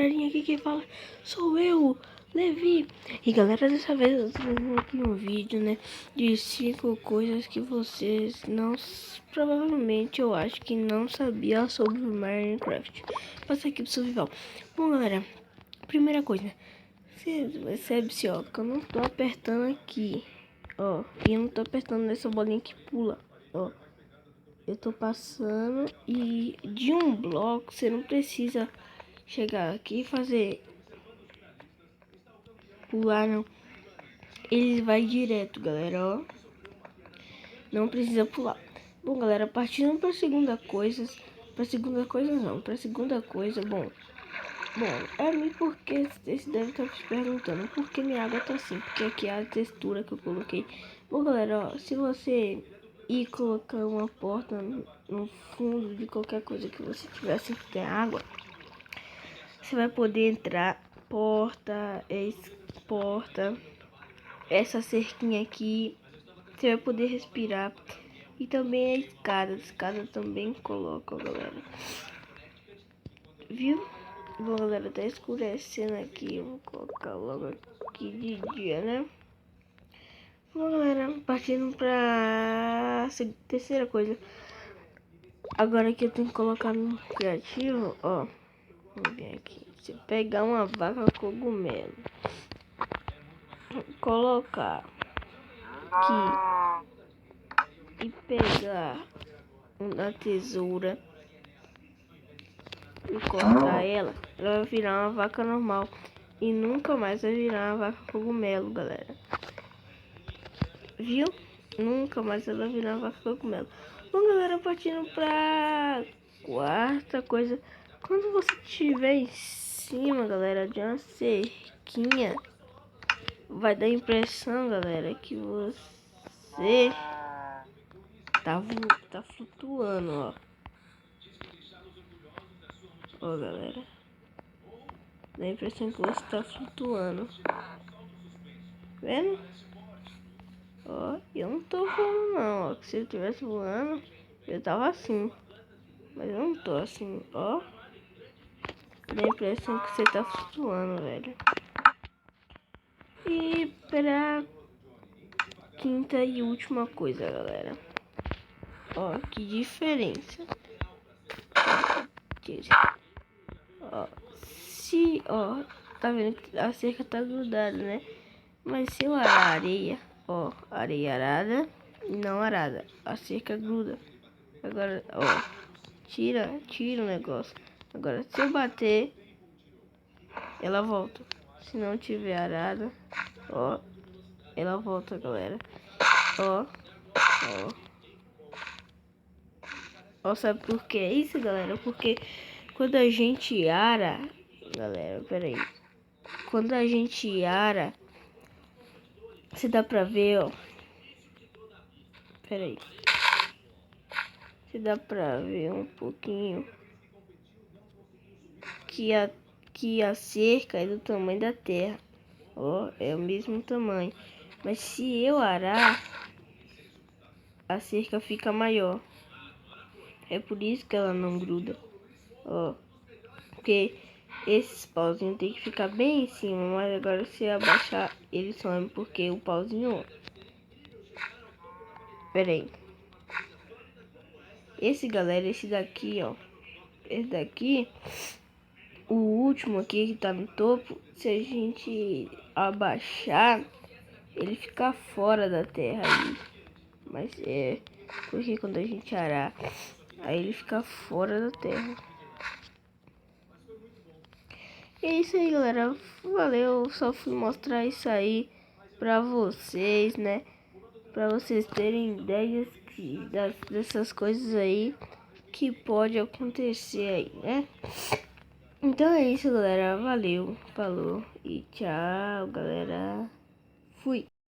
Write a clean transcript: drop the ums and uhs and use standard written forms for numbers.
galerinha, aqui quem fala sou eu, Levi. E galera, dessa vez eu trouxe aqui um vídeo, né, de 5 coisas que vocês não, provavelmente eu acho que não sabia sobre o Minecraft. Passa aqui pro survival. Bom galera, primeira coisa, você percebe-se, ó, que eu não tô apertando aqui, ó, e eu não tô apertando nessa bolinha que pula, ó. Eu tô passando e de um bloco você não precisa chegar aqui e fazer pular, não. Ele vai direto, galera, ó. Não precisa pular. Bom, galera, partindo pra segunda coisa. Bom, é mim porque você deve estar se perguntando por que minha água tá assim. Porque aqui é a textura que eu coloquei. Bom, galera, ó, se você ir colocar uma porta no fundo de qualquer coisa que você tivesse que tem água, você vai poder entrar. Porta, essa cerquinha aqui, você vai poder respirar. E também a escada também coloca, ó, galera. Viu? Bom, galera, tá escurecendo aqui. Eu vou colocar logo aqui de dia, né? Bom, galera, partindo pra terceira coisa. Agora que eu tenho que colocar no criativo, ó. Vamos ver aqui. Você pegar uma vaca cogumelo, colocar aqui e pegar uma tesoura e cortar ela vai virar uma vaca normal e nunca mais vai virar uma vaca cogumelo, galera. Viu? Nunca mais ela vai virar uma vaca cogumelo. Bom, galera, partindo pra quarta coisa. Quando você estiver em cima, galera, de uma cerquinha, vai dar a impressão, galera, que você tá flutuando, ó. Ó, galera, dá a impressão que você tá flutuando. Vendo? Ó, eu não tô voando não, ó. Que se eu tivesse voando, eu tava assim. Mas eu não tô assim, ó. Dá a impressão que você tá flutuando, velho. E pra quinta e última coisa, galera. Ó, que diferença. Ó, ó, tá vendo que a cerca tá grudada, né? Mas se eu arar areia, ó, areia arada e não arada, a cerca gruda. Agora, ó, tira o negócio. Agora, se eu bater, ela volta. Se não tiver arada, ó, ela volta, galera. Ó. Ó, sabe por que é isso, galera? Porque quando a gente ara, galera, peraí. Quando a gente ara, se dá pra ver, ó. Peraí. Se dá pra ver um pouquinho que a cerca é do tamanho da terra. Ó, é o mesmo tamanho. Mas se eu arar, a cerca fica maior. É por isso que ela não gruda. Ó, porque esses pauzinhos tem que ficar bem em cima. Mas agora se eu abaixar, ele some porque o pauzinho... Pera aí. Esse daqui, ó. Esse daqui, o último aqui que tá no topo, se a gente abaixar, ele fica fora da terra aí. Mas é porque quando a gente arar, aí ele fica fora da terra. E é isso aí, galera. Valeu, só fui mostrar isso aí pra vocês, né? Pra vocês terem ideias dessas coisas aí que pode acontecer aí, né? Então é isso, galera. Valeu, falou e tchau, galera. Fui.